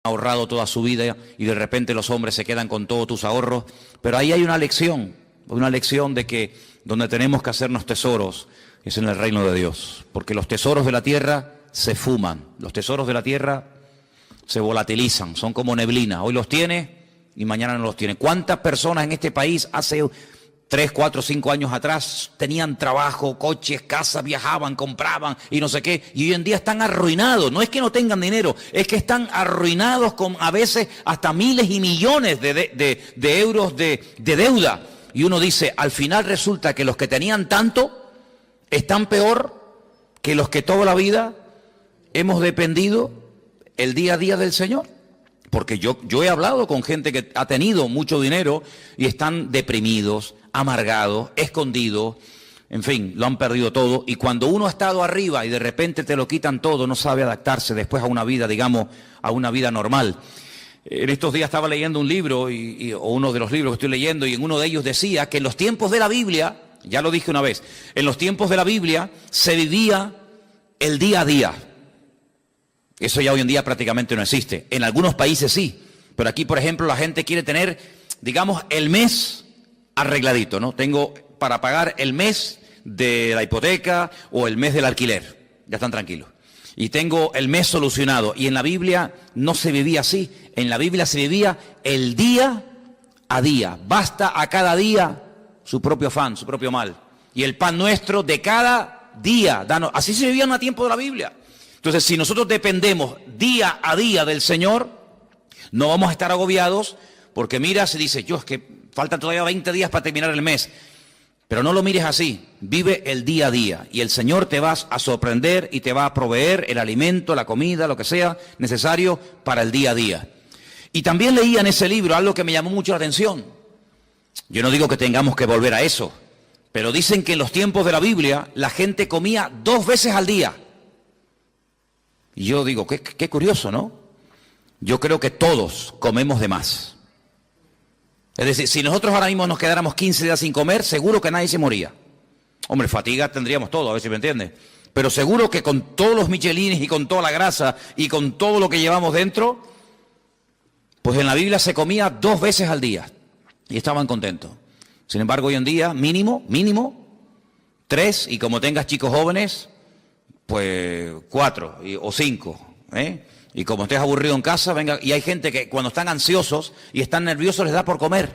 ahorrado toda su vida y de repente los hombres se quedan con todos tus ahorros. Pero ahí hay una lección de que donde tenemos que hacernos tesoros es en el reino de Dios. Porque los tesoros de la tierra se fuman, los tesoros de la tierra se volatilizan, son como neblina. Hoy los tienes y mañana no los tienes. ¿Cuántas personas en este país hace 3, 4, 5 años atrás tenían trabajo, coches, casas, viajaban, compraban y no sé qué, y hoy en día están arruinados? No es que no tengan dinero, es que están arruinados con a veces hasta miles y millones de euros de deuda. Y uno dice, al final resulta que los que tenían tanto están peor que los que toda la vida hemos dependido el día a día del Señor. Porque yo he hablado con gente que ha tenido mucho dinero y están deprimidos, amargados, escondidos, en fin, lo han perdido todo. Y cuando uno ha estado arriba y de repente te lo quitan todo, no sabe adaptarse después a una vida, digamos, a una vida normal. En estos días estaba leyendo un libro, o uno de los libros que estoy leyendo, y en uno de ellos decía que en los tiempos de la Biblia, ya lo dije una vez, en los tiempos de la Biblia se vivía el día a día. Eso ya hoy en día prácticamente no existe. En algunos países sí, pero aquí, por ejemplo, la gente quiere tener, digamos, el mes arregladito, ¿no? Tengo para pagar el mes de la hipoteca o el mes del alquiler. Ya están tranquilos. Y tengo el mes solucionado. Y en la Biblia no se vivía así. En la Biblia se vivía el día a día. Basta a cada día su propio afán, su propio mal. Y el pan nuestro de cada día. Así se vivía en el tiempo de la Biblia. Entonces, si nosotros dependemos día a día del Señor, no vamos a estar agobiados, porque mira, se dice, es que faltan todavía 20 días para terminar el mes. Pero no lo mires así, vive el día a día y el Señor te va a sorprender y te va a proveer el alimento, la comida, lo que sea necesario para el día a día. Y también leía en ese libro algo que me llamó mucho la atención. Yo no digo que tengamos que volver a eso, pero dicen que en los tiempos de la Biblia la gente comía 2 veces al día. Y yo digo, qué curioso, ¿no? Yo creo que todos comemos de más. Es decir, si nosotros ahora mismo nos quedáramos 15 días sin comer, seguro que nadie se moría. Hombre, fatiga tendríamos todo, a ver si me entiendes. Pero seguro que con todos los michelines y con toda la grasa y con todo lo que llevamos dentro, pues en la Biblia se comía 2 veces al día y estaban contentos. Sin embargo, hoy en día, mínimo, 3, y como tengas chicos jóvenes, pues 4 o 5, Y como estés aburrido en casa, venga. Y hay gente que cuando están ansiosos y están nerviosos les da por comer.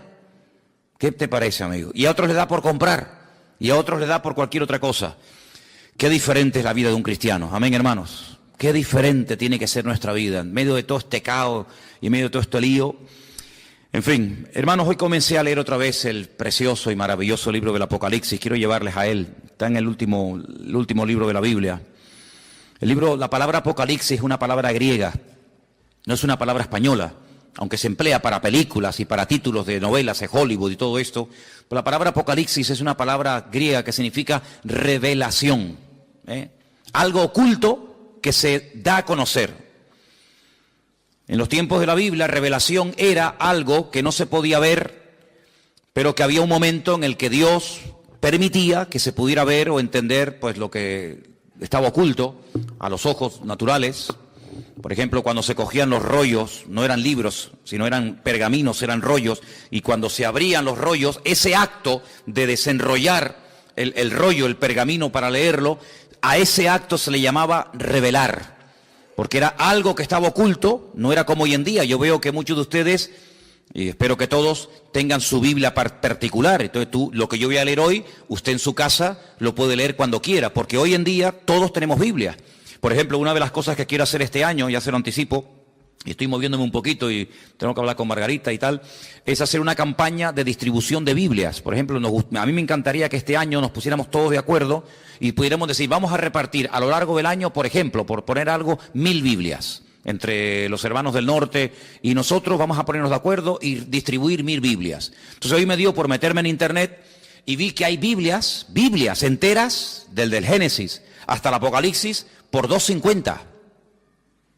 ¿Qué te parece, amigo? Y a otros les da por comprar. Y a otros les da por cualquier otra cosa. Qué diferente es la vida de un cristiano. Amén, hermanos. Qué diferente tiene que ser nuestra vida. En medio de todo este caos y en medio de todo este lío. En fin, hermanos, hoy comencé a leer otra vez el precioso y maravilloso libro del Apocalipsis. Quiero llevarles a él. Está en el último libro de la Biblia. La palabra Apocalipsis es una palabra griega, no es una palabra española, aunque se emplea para películas y para títulos de novelas de Hollywood y todo esto. Pero la palabra Apocalipsis es una palabra griega que significa revelación, algo oculto que se da a conocer. En los tiempos de la Biblia, revelación era algo que no se podía ver, pero que había un momento en el que Dios permitía que se pudiera ver o entender pues lo que estaba oculto a los ojos naturales. Por ejemplo, cuando se cogían los rollos, no eran libros, sino eran pergaminos, eran rollos, y cuando se abrían los rollos, ese acto de desenrollar el rollo, el pergamino para leerlo, a ese acto se le llamaba revelar, porque era algo que estaba oculto, no era como hoy en día. Yo veo que muchos de ustedes, y espero que todos, tengan su Biblia particular. Entonces lo que yo voy a leer hoy, usted en su casa lo puede leer cuando quiera, porque hoy en día todos tenemos Biblia. Por ejemplo, una de las cosas que quiero hacer este año, ya se lo anticipo, y estoy moviéndome un poquito y tengo que hablar con Margarita y tal, es hacer una campaña de distribución de Biblias. Por ejemplo, a mí me encantaría que este año nos pusiéramos todos de acuerdo y pudiéramos decir, vamos a repartir a lo largo del año, por ejemplo, por poner algo, 1000 Biblias. Entre los hermanos del norte y nosotros vamos a ponernos de acuerdo y distribuir 1000 Biblias. Entonces hoy me dio por meterme en internet y vi que hay Biblias enteras, del Génesis hasta el Apocalipsis, por $2.50.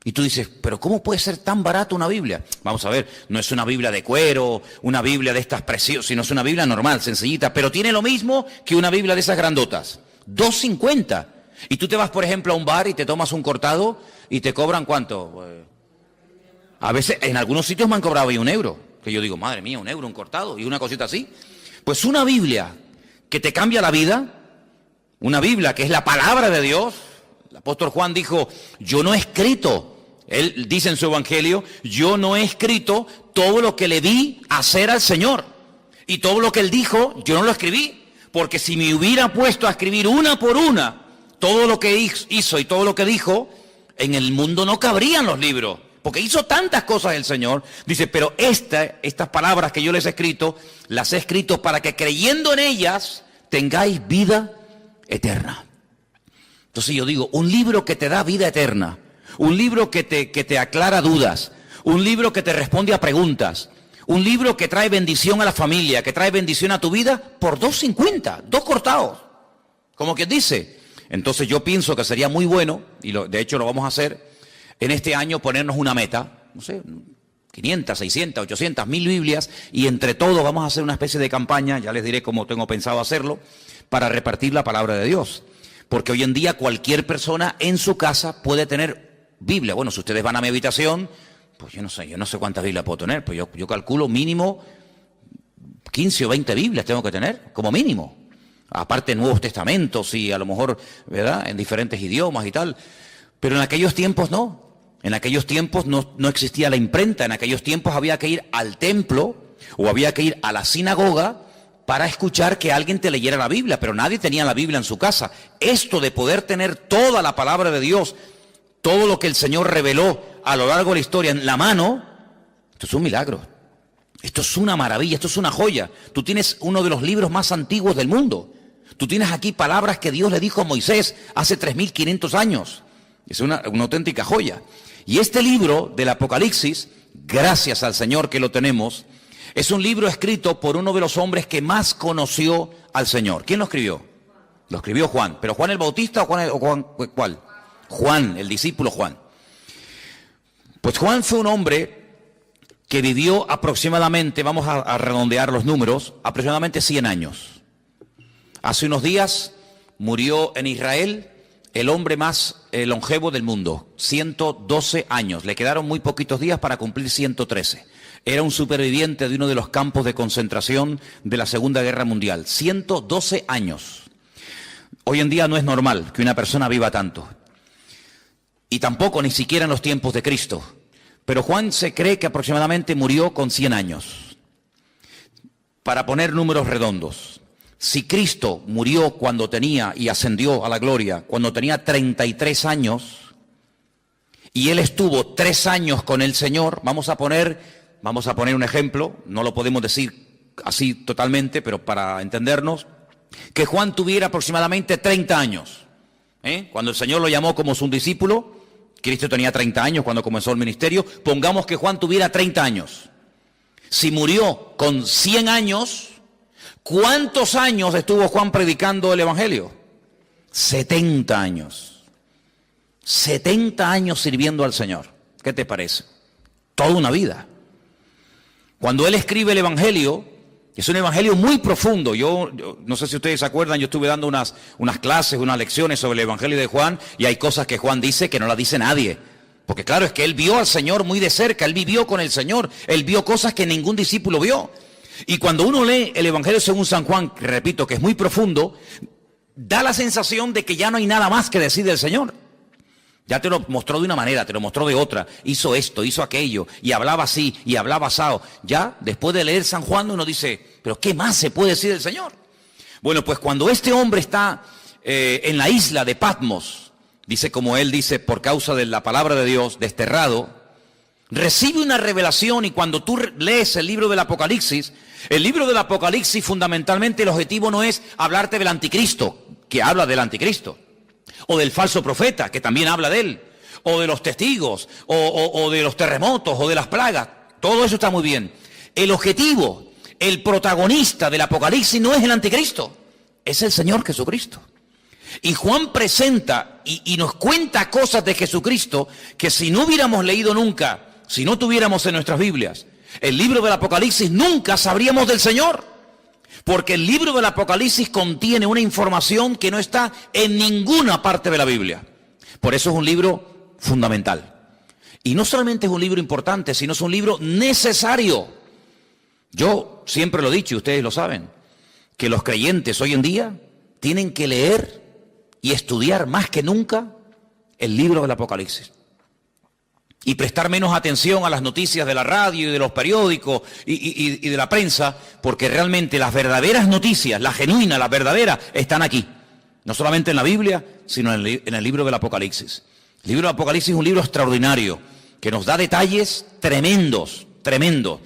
Y tú dices, pero ¿cómo puede ser tan barato una Biblia? Vamos a ver, no es una Biblia de cuero, una Biblia de estas preciosas, sino es una Biblia normal, sencillita, pero tiene lo mismo que una Biblia de esas grandotas. $2.50. Y tú te vas, por ejemplo, a un bar y te tomas un cortado y te cobran ¿cuánto? A veces, en algunos sitios me han cobrado ahí €1, que yo digo, madre mía, €1, un cortado y una cosita así. Pues una Biblia que te cambia la vida, una Biblia que es la palabra de Dios. El apóstol Juan dijo, yo no he escrito, él dice en su evangelio, yo no he escrito todo lo que le vi hacer al Señor. Y todo lo que él dijo, yo no lo escribí, porque si me hubiera puesto a escribir una por una todo lo que hizo y todo lo que dijo, en el mundo no cabrían los libros, porque hizo tantas cosas el Señor. Dice, pero estas palabras que yo les he escrito, las he escrito para que creyendo en ellas tengáis vida eterna. Entonces yo digo, un libro que te da vida eterna, un libro que te aclara dudas, un libro que te responde a preguntas, un libro que trae bendición a la familia, que trae bendición a tu vida, por $2.50, 2 cortados, como quien dice. Entonces yo pienso que sería muy bueno, y de hecho lo vamos a hacer, en este año ponernos una meta, no sé, 500, 600, 800, 1000 Biblias, y entre todos vamos a hacer una especie de campaña, ya les diré cómo tengo pensado hacerlo, para repartir la palabra de Dios. Porque hoy en día cualquier persona en su casa puede tener Biblia. Bueno, si ustedes van a mi habitación, pues yo no sé cuántas Biblias puedo tener, pues yo calculo mínimo 15 o 20 Biblias tengo que tener, como mínimo. Aparte Nuevos Testamentos y a lo mejor, ¿verdad?, en diferentes idiomas y tal. Pero en aquellos tiempos no. En aquellos tiempos no existía la imprenta. En aquellos tiempos había que ir al templo o había que ir a la sinagoga para escuchar que alguien te leyera la Biblia, pero nadie tenía la Biblia en su casa. Esto de poder tener toda la palabra de Dios, todo lo que el Señor reveló a lo largo de la historia en la mano, esto es un milagro. Esto es una maravilla, esto es una joya. Tú tienes uno de los libros más antiguos del mundo. Tú tienes aquí palabras que Dios le dijo a Moisés hace 3500 años. Es una auténtica joya. Y este libro del Apocalipsis, gracias al Señor que lo tenemos, es un libro escrito por uno de los hombres que más conoció al Señor. ¿Quién lo escribió? Lo escribió Juan. ¿Pero Juan el Bautista o Juan cuál? Juan, el discípulo Juan. Pues Juan fue un hombre que vivió aproximadamente, vamos a redondear los números, aproximadamente 100 años. Hace unos días murió en Israel el hombre más longevo del mundo, 112 años. Le quedaron muy poquitos días para cumplir 113. Era un superviviente de uno de los campos de concentración de la Segunda Guerra Mundial. 112 años. Hoy en día no es normal que una persona viva tanto. Y tampoco ni siquiera en los tiempos de Cristo. Pero Juan se cree que aproximadamente murió con 100 años. Para poner números redondos. Si Cristo murió cuando tenía y ascendió a la gloria, cuando tenía 33 años, y él estuvo 3 años con el Señor, vamos a poner un ejemplo, no lo podemos decir así totalmente, pero para entendernos, que Juan tuviera aproximadamente 30 años. Cuando el Señor lo llamó como su discípulo, Cristo tenía 30 años cuando comenzó el ministerio, pongamos que Juan tuviera 30 años. Si murió con 100 años, ¿cuántos años estuvo Juan predicando el Evangelio? 70 años. 70 años sirviendo al Señor. ¿Qué te parece? Toda una vida. Cuando él escribe el Evangelio, es un Evangelio muy profundo. Yo no sé si ustedes se acuerdan, yo estuve dando unas clases, unas lecciones sobre el Evangelio de Juan, y hay cosas que Juan dice que no las dice nadie. Porque claro, es que él vio al Señor muy de cerca, él vivió con el Señor, él vio cosas que ningún discípulo vio. Y cuando uno lee el Evangelio según San Juan, que repito que es muy profundo, da la sensación de que ya no hay nada más que decir del Señor. Ya te lo mostró de una manera, te lo mostró de otra, hizo esto, hizo aquello, y hablaba así, y hablaba asado. Ya, después de leer San Juan, uno dice, ¿pero qué más se puede decir del Señor? Bueno, pues cuando este hombre está en la isla de Patmos, dice como él dice, por causa de la palabra de Dios, desterrado, recibe una revelación, y cuando tú lees el libro del Apocalipsis fundamentalmente el objetivo no es hablarte del anticristo, que habla del anticristo, o del falso profeta, que también habla de él, o de los testigos, o de los terremotos, o de las plagas. Todo eso está muy bien. El objetivo, el protagonista del Apocalipsis no es el anticristo, es el Señor Jesucristo. Y Juan presenta y nos cuenta cosas de Jesucristo que si no hubiéramos leído nunca, si no tuviéramos en nuestras Biblias el libro del Apocalipsis, nunca sabríamos del Señor. Porque el libro del Apocalipsis contiene una información que no está en ninguna parte de la Biblia. Por eso es un libro fundamental. Y no solamente es un libro importante, sino es un libro necesario. Yo siempre lo he dicho, y ustedes lo saben, que los creyentes hoy en día tienen que leer y estudiar más que nunca el libro del Apocalipsis. Y prestar menos atención a las noticias de la radio y de los periódicos y de la prensa, porque realmente las verdaderas noticias, la genuina, las verdaderas, están aquí. No solamente en la Biblia, sino en el libro del Apocalipsis. El libro del Apocalipsis es un libro extraordinario, que nos da detalles tremendos, tremendos.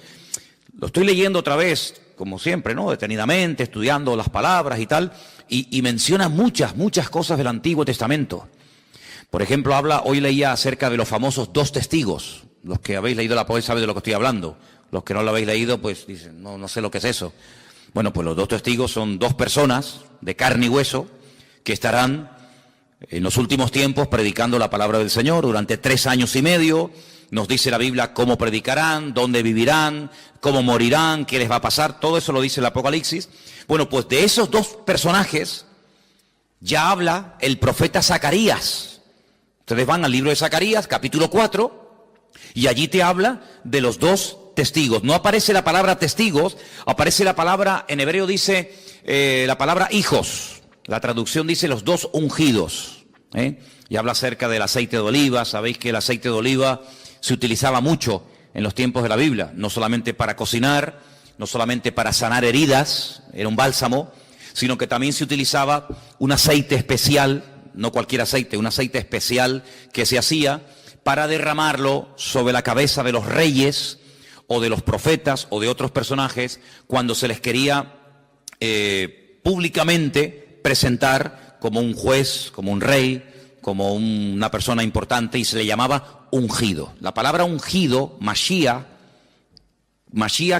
Lo estoy leyendo otra vez, como siempre, ¿no? Detenidamente, estudiando las palabras y tal, y menciona muchas cosas del Antiguo Testamento. Por ejemplo, hoy leía acerca de los famosos 2 testigos. Los que habéis leído la Apocalipsis saben de lo que estoy hablando. Los que no lo habéis leído, pues dicen, no sé lo que es eso. Bueno, pues los 2 testigos son 2 personas de carne y hueso que estarán en los últimos tiempos predicando la palabra del Señor durante 3 años y medio. Nos dice la Biblia cómo predicarán, dónde vivirán, cómo morirán, qué les va a pasar. Todo eso lo dice el Apocalipsis. Bueno, pues de esos 2 personajes ya habla el profeta Zacarías. Ustedes van al libro de Zacarías, capítulo 4, y allí te habla de los 2 testigos. No aparece la palabra testigos, aparece la palabra, en hebreo dice la palabra hijos. La traducción dice los 2 ungidos. Y habla acerca del aceite de oliva. Sabéis que el aceite de oliva se utilizaba mucho en los tiempos de la Biblia, no solamente para cocinar, no solamente para sanar heridas, era un bálsamo, sino que también se utilizaba un aceite especial, no cualquier aceite, un aceite especial que se hacía para derramarlo sobre la cabeza de los reyes o de los profetas o de otros personajes cuando se les quería públicamente presentar como un juez, como un rey, como una persona importante, y se le llamaba ungido. La palabra ungido, Mashiach,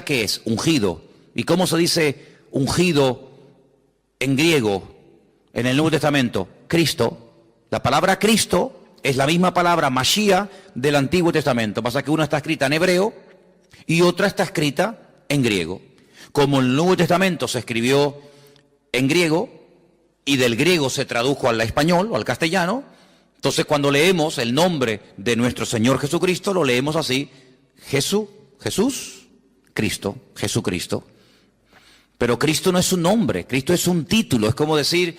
¿qué es? Ungido. ¿Y cómo se dice ungido en griego en el Nuevo Testamento? Cristo. La palabra Cristo es la misma palabra Mashiach del Antiguo Testamento. Pasa que una está escrita en hebreo y otra está escrita en griego. Como el Nuevo Testamento se escribió en griego y del griego se tradujo al español o al castellano, entonces cuando leemos el nombre de nuestro Señor Jesucristo, lo leemos así: Jesús, Cristo, Jesucristo. Pero Cristo no es un nombre, Cristo es un título. Es como decir,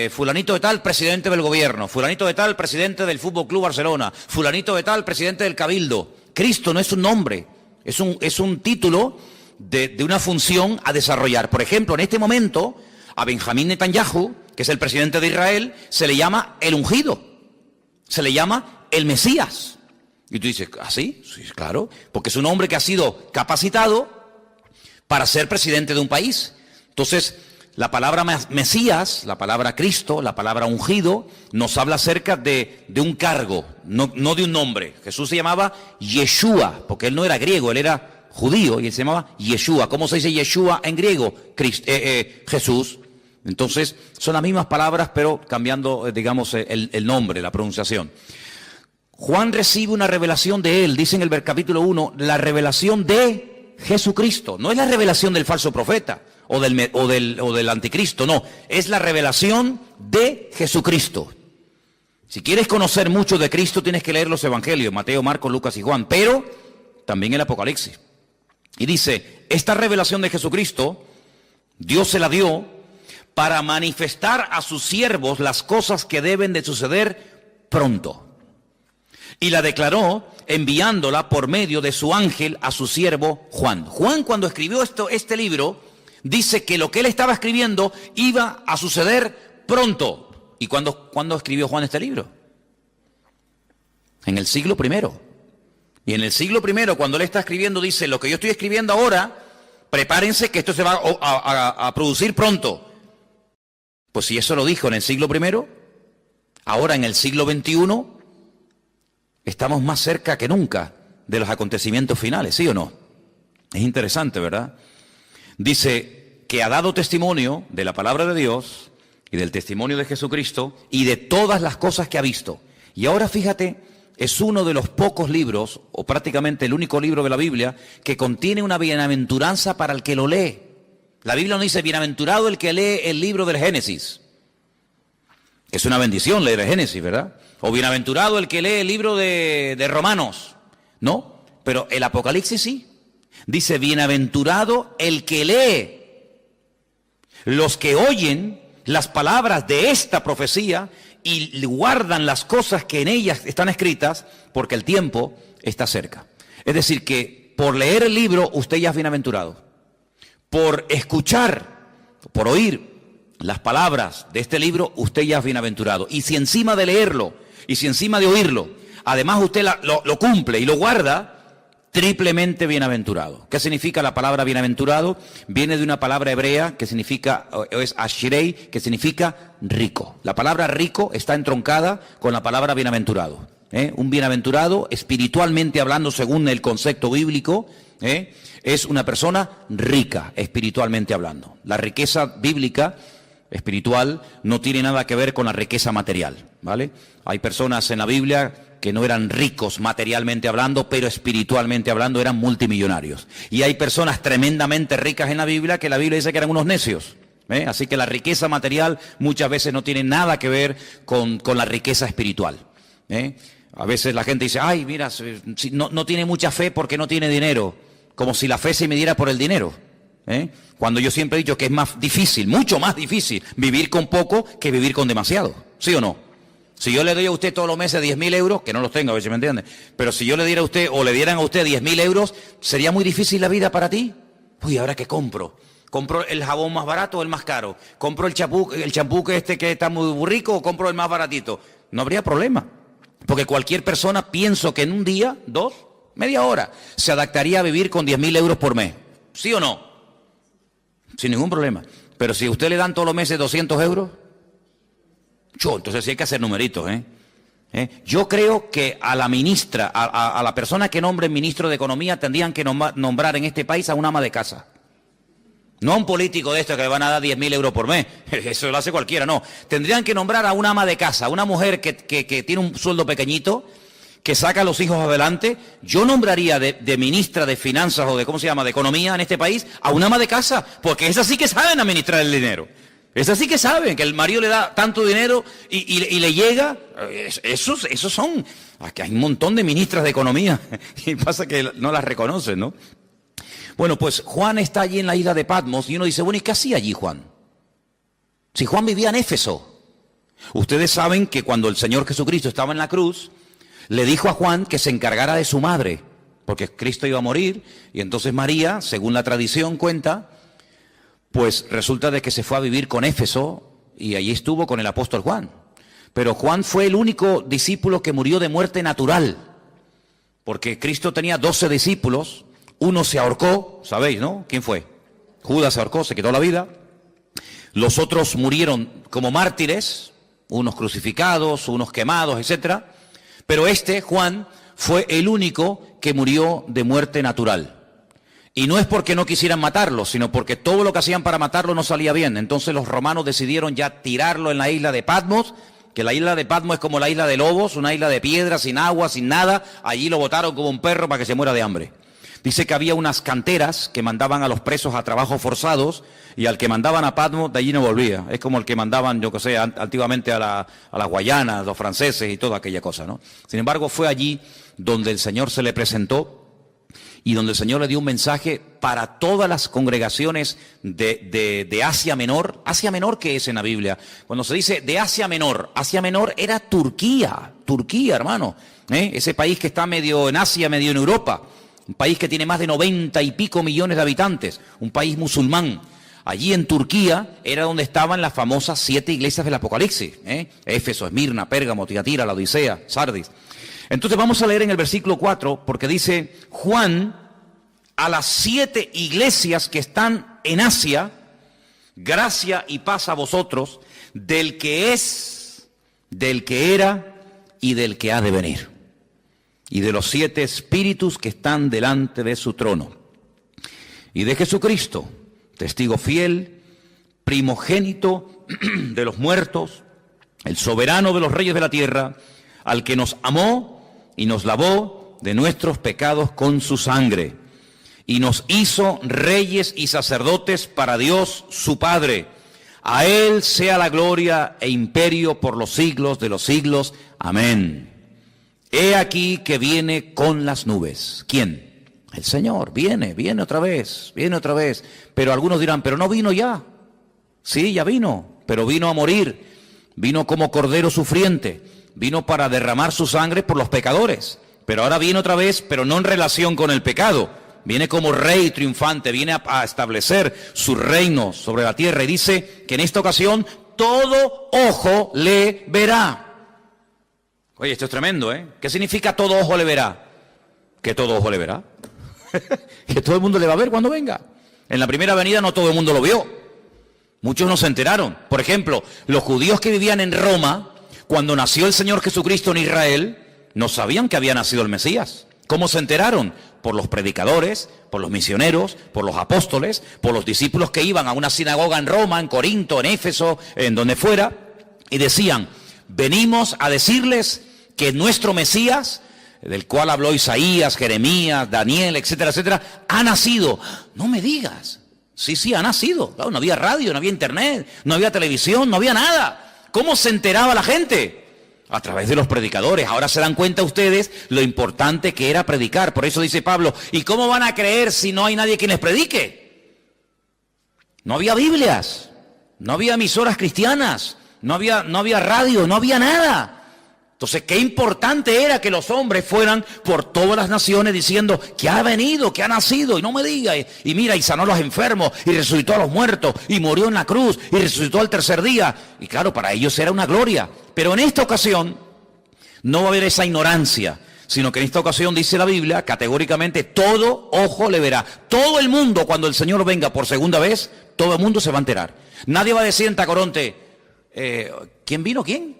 fulanito de tal, presidente del gobierno, fulanito de tal, presidente del Fútbol Club Barcelona, fulanito de tal, presidente del Cabildo. Cristo no es un nombre, es un título de una función a desarrollar. Por ejemplo, en este momento, a Benjamín Netanyahu, que es el presidente de Israel, se le llama el ungido, se le llama el Mesías. Y tú dices, ¿ah, sí? Sí, claro, porque es un hombre que ha sido capacitado para ser presidente de un país. Entonces, la palabra Mesías, la palabra Cristo, la palabra ungido, nos habla acerca de un cargo, no de un nombre. Jesús se llamaba Yeshua, porque él no era griego, él era judío, y él se llamaba Yeshua. ¿Cómo se dice Yeshua en griego? Jesús. Entonces, son las mismas palabras, pero cambiando, digamos, el nombre, la pronunciación. Juan recibe una revelación de él, dice en el capítulo 1, la revelación de Jesucristo. No es la revelación del falso profeta o del anticristo, no. Es la revelación de Jesucristo. Si quieres conocer mucho de Cristo, tienes que leer los evangelios, Mateo, Marcos, Lucas y Juan, pero también el Apocalipsis. Y dice, esta revelación de Jesucristo, Dios se la dio para manifestar a sus siervos las cosas que deben de suceder pronto. Y la declaró enviándola por medio de su ángel a su siervo Juan. Juan, cuando escribió este libro, dice que lo que él estaba escribiendo iba a suceder pronto. ¿Y cuándo escribió Juan este libro? En el siglo I. Y en el siglo I, cuando él está escribiendo, dice, lo que yo estoy escribiendo ahora, prepárense que esto se va a producir pronto. Pues si eso lo dijo en el siglo I, ahora en el siglo XXI, estamos más cerca que nunca de los acontecimientos finales, ¿sí o no? Es interesante, ¿verdad? Dice que ha dado testimonio de la palabra de Dios y del testimonio de Jesucristo y de todas las cosas que ha visto. Y ahora fíjate, es uno de los pocos libros, o prácticamente el único libro de la Biblia, que contiene una bienaventuranza para el que lo lee. La Biblia no dice, bienaventurado el que lee el libro del Génesis. Es una bendición leer el Génesis, ¿verdad? O bienaventurado el que lee el libro de Romanos. No, pero el Apocalipsis sí. Dice, bienaventurado el que lee. Los que oyen las palabras de esta profecía y guardan las cosas que en ellas están escritas, porque el tiempo está cerca. Es decir, que por leer el libro usted ya es bienaventurado. Por escuchar, por oír las palabras de este libro, usted ya es bienaventurado. Y si encima de leerlo, y si encima de oírlo, además usted lo cumple y lo guarda, triplemente bienaventurado. ¿Qué significa la palabra bienaventurado? Viene de una palabra hebrea que significa, es ashrei, que significa rico. La palabra rico está entroncada con la palabra bienaventurado. Un bienaventurado, espiritualmente hablando, según el concepto bíblico, es una persona rica, espiritualmente hablando. La riqueza bíblica espiritual no tiene nada que ver con la riqueza material, ¿vale? Hay personas en la Biblia que no eran ricos materialmente hablando, pero espiritualmente hablando eran multimillonarios. Y hay personas tremendamente ricas en la Biblia que la Biblia dice que eran unos necios. Así que la riqueza material muchas veces no tiene nada que ver con la riqueza espiritual. A veces la gente dice, ay, mira, no tiene mucha fe porque no tiene dinero, como si la fe se midiera por el dinero. Cuando yo siempre he dicho que es más difícil, mucho más difícil, vivir con poco que vivir con demasiado. ¿Sí o no? Si yo le doy a usted todos los meses 10.000 euros, que no los tengo, a ver si me entiende, pero si yo le diera a usted, o le dieran a usted 10.000 euros, ¿sería muy difícil la vida para ti? Uy, ¿ahora qué compro? ¿Compro el jabón más barato o el más caro? ¿Compro el champú que está muy rico o compro el más baratito? No habría problema, porque cualquier persona, pienso que en un día, 2, media hora, se adaptaría a vivir con 10.000 euros por mes. ¿Sí o no? Sin ningún problema. Pero si a usted le dan todos los meses 200 euros... entonces sí hay que hacer numeritos, Yo creo que a la ministra, a la persona que nombre ministro de Economía, tendrían que nombrar en este país a un ama de casa. No a un político de estos que le van a dar 10.000 euros por mes. Eso lo hace cualquiera, no. Tendrían que nombrar a una ama de casa, una mujer que tiene un sueldo pequeñito, que saca a los hijos adelante. Yo nombraría de ministra de Finanzas o de, ¿cómo se llama?, de Economía en este país, a una ama de casa, porque esas sí que saben administrar el dinero. Esas sí que saben que el marido le da tanto dinero y le llega. Esos son. Aquí hay un montón de ministras de Economía y pasa que no las reconocen, ¿no? Bueno, pues Juan está allí en la isla de Patmos y uno dice, bueno, ¿y qué hacía allí Juan? Si Juan vivía en Éfeso. Ustedes saben que cuando el Señor Jesucristo estaba en la cruz, le dijo a Juan que se encargara de su madre, porque Cristo iba a morir, y entonces María, según la tradición cuenta, pues resulta de que se fue a vivir con Éfeso y allí estuvo con el apóstol Juan. Pero Juan fue el único discípulo que murió de muerte natural, porque Cristo tenía 12 discípulos, uno se ahorcó, ¿sabéis, no? ¿Quién fue? Judas se ahorcó, se quitó la vida. Los otros murieron como mártires, unos crucificados, unos quemados, etcétera. Pero Juan, fue el único que murió de muerte natural. Y no es porque no quisieran matarlo, sino porque todo lo que hacían para matarlo no salía bien. Entonces los romanos decidieron ya tirarlo en la isla de Patmos, que la isla de Patmos es como la isla de Lobos, una isla de piedra, sin agua, sin nada. Allí lo botaron como un perro para que se muera de hambre. Dice que había unas canteras que mandaban a los presos a trabajos forzados y al que mandaban a Patmos de allí no volvía. Es como el que mandaban, yo que sé, antiguamente a las Guayanas, los franceses y toda aquella cosa, ¿no? Sin embargo, fue allí donde el Señor se le presentó y donde el Señor le dio un mensaje para todas las congregaciones de Asia Menor. ¿Asia Menor qué es en la Biblia? Cuando se dice de Asia Menor era Turquía, hermano. Ese país que está medio en Asia, medio en Europa. Un país que tiene más de 90 y pico millones de habitantes, un país musulmán. Allí en Turquía era donde estaban las famosas 7 iglesias del Apocalipsis. Éfeso, Esmirna, Pérgamo, Tiatira, la Odisea, Sardis. Entonces vamos a leer en el versículo 4, porque dice, Juan, a las 7 iglesias que están en Asia, gracia y paz a vosotros, del que es, del que era y del que ha de venir, y de los 7 espíritus que están delante de su trono, y de Jesucristo, testigo fiel, primogénito de los muertos, el soberano de los reyes de la tierra, al que nos amó y nos lavó de nuestros pecados con su sangre, y nos hizo reyes y sacerdotes para Dios su Padre. A Él sea la gloria e imperio por los siglos de los siglos. Amén. He aquí que viene con las nubes. ¿Quién? El Señor. Viene otra vez, viene otra vez. Pero algunos dirán, pero no vino ya. Sí, ya vino, pero vino a morir. Vino como cordero sufriente. Vino para derramar su sangre por los pecadores. Pero ahora viene otra vez, pero no en relación con el pecado. Viene como rey triunfante, viene a establecer su reino sobre la tierra. Y dice que en esta ocasión todo ojo le verá. Oye, esto es tremendo, ¿eh? ¿Qué significa todo ojo le verá? Que todo ojo le verá. Que todo el mundo le va a ver cuando venga. En la primera venida no todo el mundo lo vio. Muchos no se enteraron. Por ejemplo, los judíos que vivían en Roma, cuando nació el Señor Jesucristo en Israel, no sabían que había nacido el Mesías. ¿Cómo se enteraron? Por los predicadores, por los misioneros, por los apóstoles, por los discípulos que iban a una sinagoga en Roma, en Corinto, en Éfeso, en donde fuera, y decían, venimos a decirles que nuestro Mesías, del cual habló Isaías, Jeremías, Daniel, etcétera, etcétera, ha nacido. No me digas. Sí, ha nacido. Claro, no había radio, no había internet, no había televisión, no había nada. ¿Cómo se enteraba la gente? A través de los predicadores. Ahora se dan cuenta ustedes lo importante que era predicar. Por eso dice Pablo, ¿y cómo van a creer si no hay nadie quien les predique? No había Biblias, no había emisoras cristianas, no había radio, no había nada. Entonces, qué importante era que los hombres fueran por todas las naciones diciendo que ha venido, que ha nacido, y no me diga, y mira, y sanó a los enfermos, y resucitó a los muertos, y murió en la cruz, y resucitó al tercer día. Y claro, para ellos era una gloria. Pero en esta ocasión no va a haber esa ignorancia, sino que en esta ocasión dice la Biblia, categóricamente, todo ojo le verá. Todo el mundo, cuando el Señor venga por segunda vez, todo el mundo se va a enterar. Nadie va a decir en Tacoronte, ¿quién vino? ¿Quién?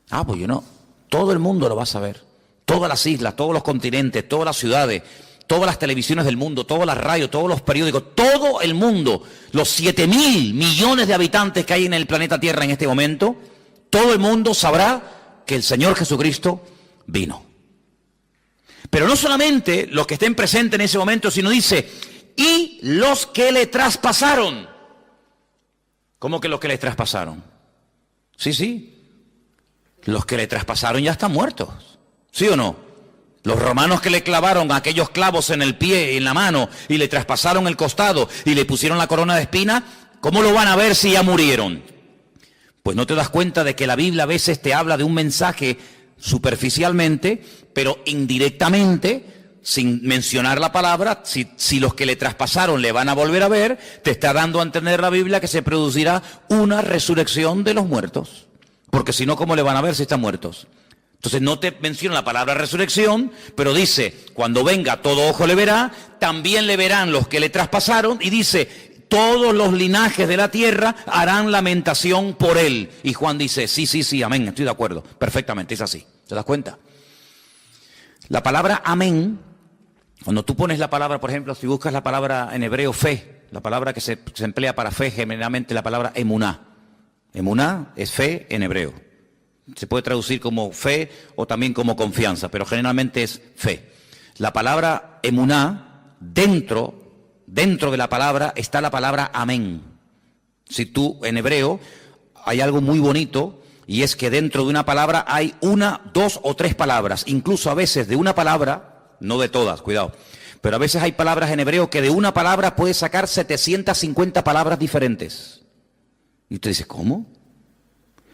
Ah, pues yo no. Todo el mundo lo va a saber. Todas las islas, todos los continentes, todas las ciudades, todas las televisiones del mundo, todas las radios, todos los periódicos, todo el mundo, los 7.000 millones de habitantes que hay en el planeta Tierra en este momento, todo el mundo sabrá que el Señor Jesucristo vino. Pero no solamente los que estén presentes en ese momento, sino dice, y los que le traspasaron. ¿Cómo que los que le traspasaron? Sí. Los que le traspasaron ya están muertos. ¿Sí o no? Los romanos que le clavaron aquellos clavos en el pie y en la mano y le traspasaron el costado y le pusieron la corona de espina, ¿cómo lo van a ver si ya murieron? Pues no te das cuenta de que la Biblia a veces te habla de un mensaje superficialmente, pero indirectamente, sin mencionar la palabra, si los que le traspasaron le van a volver a ver, te está dando a entender la Biblia que se producirá una resurrección de los muertos. Porque si no, ¿cómo le van a ver si están muertos? Entonces no te menciona la palabra resurrección, pero dice, cuando venga todo ojo le verá, también le verán los que le traspasaron, y dice, todos los linajes de la tierra harán lamentación por él. Y Juan dice, sí, amén, estoy de acuerdo, perfectamente, es así. ¿Te das cuenta? La palabra amén, cuando tú pones la palabra, por ejemplo, si buscas la palabra en hebreo fe, la palabra que se emplea para fe, generalmente la palabra emuná. Emuná es fe en hebreo. Se puede traducir como fe o también como confianza, pero generalmente es fe. La palabra emuná, dentro de la palabra está la palabra amén. Si tú, en hebreo, hay algo muy bonito, y es que dentro de una palabra hay una, dos o tres palabras. Incluso a veces de una palabra, no de todas, cuidado, pero a veces hay palabras en hebreo que de una palabra puedes sacar 750 palabras diferentes. Y usted dice, ¿cómo?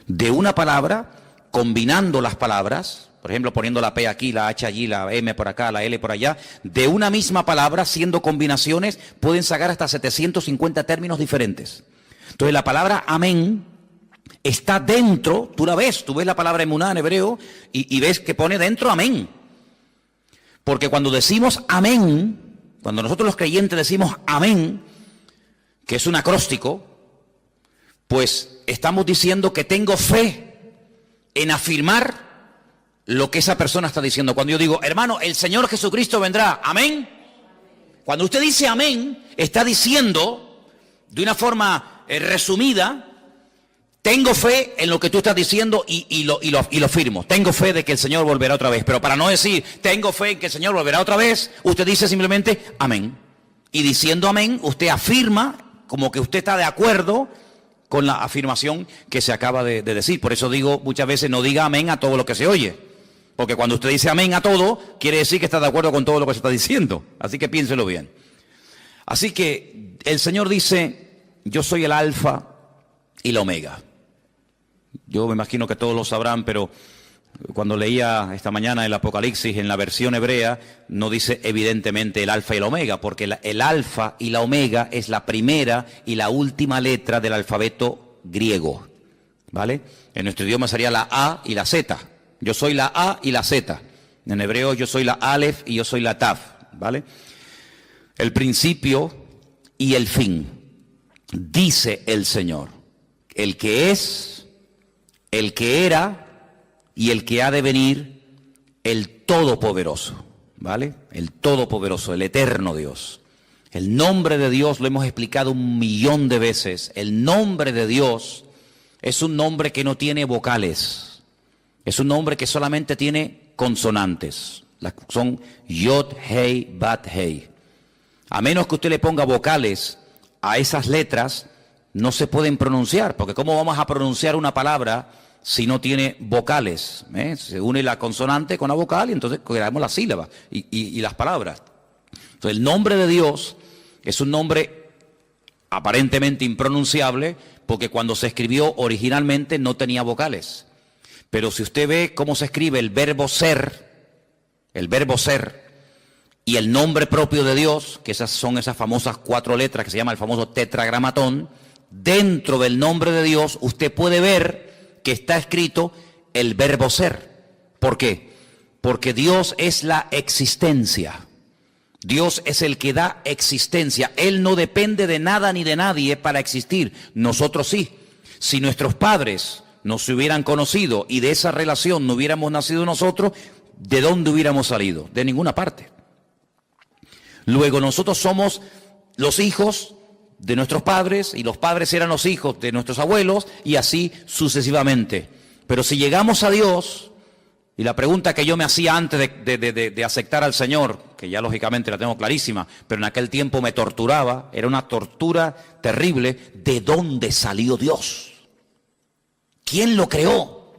De una palabra, combinando las palabras, por ejemplo, poniendo la P aquí, la H allí, la M por acá, la L por allá, de una misma palabra, siendo combinaciones, pueden sacar hasta 750 términos diferentes. Entonces la palabra amén está dentro, tú ves la palabra emuná en hebreo y ves que pone dentro amén. Porque cuando decimos amén, cuando nosotros los creyentes decimos amén, que es un acróstico, pues estamos diciendo que tengo fe en afirmar lo que esa persona está diciendo. Cuando yo digo, hermano, el Señor Jesucristo vendrá, amén. Cuando usted dice amén, está diciendo de una forma resumida, tengo fe en lo que tú estás diciendo y lo firmo. Tengo fe de que el Señor volverá otra vez. Pero para no decir, tengo fe en que el Señor volverá otra vez, usted dice simplemente amén. Y diciendo amén, usted afirma como que usted está de acuerdo con la afirmación que se acaba de decir. Por eso digo muchas veces, no diga amén a todo lo que se oye. Porque cuando usted dice amén a todo, quiere decir que está de acuerdo con todo lo que se está diciendo. Así que piénselo bien. Así que el Señor dice, yo soy el alfa y la omega. Yo me imagino que todos lo sabrán, pero cuando leía esta mañana el Apocalipsis en la versión hebrea, no dice evidentemente el alfa y la omega, porque el alfa y la omega es la primera y la última letra del alfabeto griego, ¿vale? En nuestro idioma sería la A y la Z. Yo soy la A y la Z. En hebreo yo soy la Aleph y yo soy la Taf, ¿vale? El principio y el fin, dice el Señor, el que es, el que era y el que ha de venir, el Todopoderoso, ¿vale? El Todopoderoso, el eterno Dios. El nombre de Dios lo hemos explicado 1.000.000 de veces. El nombre de Dios es un nombre que no tiene vocales. Es un nombre que solamente tiene consonantes. Son Yod, Hei, Bat, Hei. A menos que usted le ponga vocales a esas letras, no se pueden pronunciar, porque ¿cómo vamos a pronunciar una palabra si no tiene vocales? Se une la consonante con la vocal y entonces creamos las sílabas y las palabras. Entonces el nombre de Dios es un nombre aparentemente impronunciable porque cuando se escribió originalmente no tenía vocales. Pero si usted ve cómo se escribe el verbo ser y el nombre propio de Dios, que son esas famosas 4 letras que se llama el famoso tetragramatón, dentro del nombre de Dios usted puede ver que está escrito el verbo ser. ¿Por qué? Porque Dios es la existencia. Dios es el que da existencia. Él no depende de nada ni de nadie para existir. Nosotros sí. Si nuestros padres no se hubieran conocido y de esa relación no hubiéramos nacido nosotros, ¿de dónde hubiéramos salido? De ninguna parte. Luego nosotros somos los hijos de nuestros padres y los padres eran los hijos de nuestros abuelos y así sucesivamente. Pero si llegamos a Dios, y la pregunta que yo me hacía antes de aceptar al Señor, que ya lógicamente la tengo clarísima, pero en aquel tiempo me torturaba, era una tortura terrible, ¿de dónde salió Dios? ¿Quién lo creó?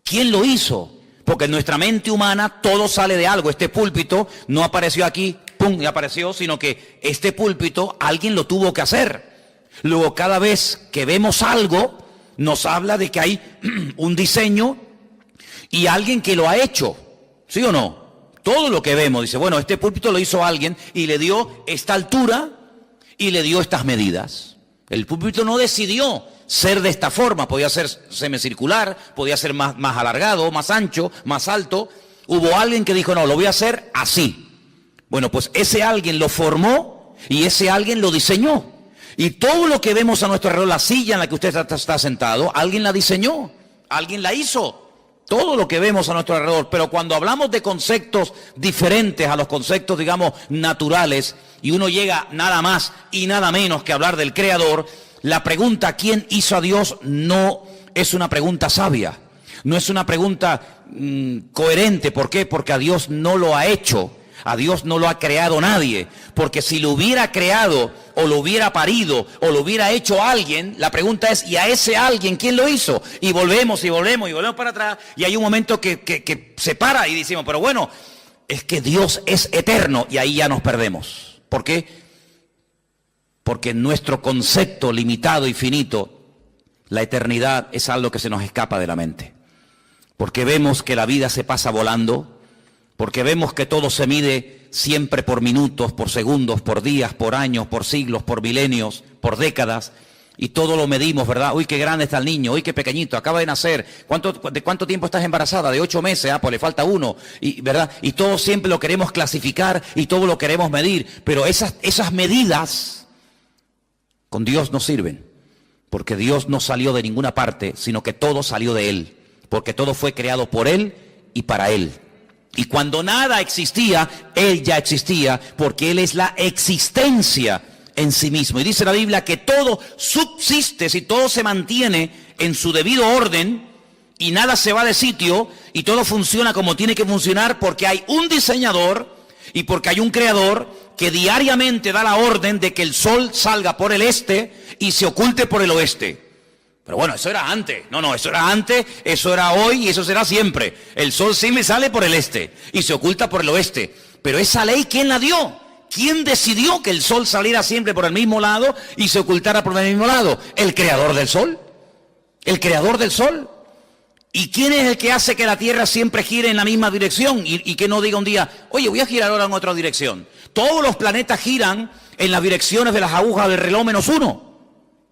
¿Quién lo hizo? Porque en nuestra mente humana todo sale de algo. Este púlpito no apareció aquí, pum, y apareció, sino que este púlpito alguien lo tuvo que hacer. Luego cada vez que vemos algo, nos habla de que hay un diseño y alguien que lo ha hecho, ¿sí o no? Todo lo que vemos, dice, bueno, este púlpito lo hizo alguien y le dio esta altura y le dio estas medidas. El púlpito no decidió ser de esta forma, podía ser semicircular, podía ser más alargado, más ancho, más alto. Hubo alguien que dijo, no, lo voy a hacer así. Bueno, pues ese alguien lo formó y ese alguien lo diseñó. Y todo lo que vemos a nuestro alrededor, la silla en la que usted está sentado, alguien la diseñó, alguien la hizo. Todo lo que vemos a nuestro alrededor. Pero cuando hablamos de conceptos diferentes a los conceptos, digamos, naturales, y uno llega nada más y nada menos que hablar del Creador, la pregunta ¿quién hizo a Dios? No es una pregunta sabia, no es una pregunta coherente. ¿Por qué? Porque a Dios no lo ha hecho, a Dios no lo ha creado nadie. Porque si lo hubiera creado o lo hubiera parido o lo hubiera hecho alguien, la pregunta es ¿y a ese alguien quién lo hizo? Y volvemos para atrás y hay un momento que se para y decimos, pero bueno, es que Dios es eterno y ahí ya nos perdemos. ¿Por qué? Porque en nuestro concepto limitado y finito, la eternidad es algo que se nos escapa de la mente. Porque vemos que la vida se pasa volando, porque vemos que todo se mide siempre por minutos, por segundos, por días, por años, por siglos, por milenios, por décadas, y todo lo medimos, ¿verdad? Uy, qué grande está el niño, uy, qué pequeñito, acaba de nacer. ¿De cuánto tiempo estás embarazada? De 8 meses, pues le falta 1, y, ¿verdad? Y todo siempre lo queremos clasificar y todo lo queremos medir, pero esas medidas con Dios no sirven, porque Dios no salió de ninguna parte, sino que todo salió de Él, porque todo fue creado por Él y para Él. Y cuando nada existía, Él ya existía, porque Él es la existencia en sí mismo. Y dice la Biblia que todo subsiste, si todo se mantiene en su debido orden, y nada se va de sitio, y todo funciona como tiene que funcionar, porque hay un diseñador, y porque hay un creador, que diariamente da la orden de que el sol salga por el este y se oculte por el oeste. Pero bueno, eso era antes. No, eso era antes, eso era hoy y eso será siempre. El sol sí me sale por el este y se oculta por el oeste. Pero esa ley, ¿quién la dio? ¿Quién decidió que el sol saliera siempre por el mismo lado y se ocultara por el mismo lado? El creador del sol. El creador del sol. ¿Y quién es el que hace que la Tierra siempre gire en la misma dirección? Y que no diga un día, oye, voy a girar ahora en otra dirección. Todos los planetas giran en las direcciones de las agujas del reloj menos uno.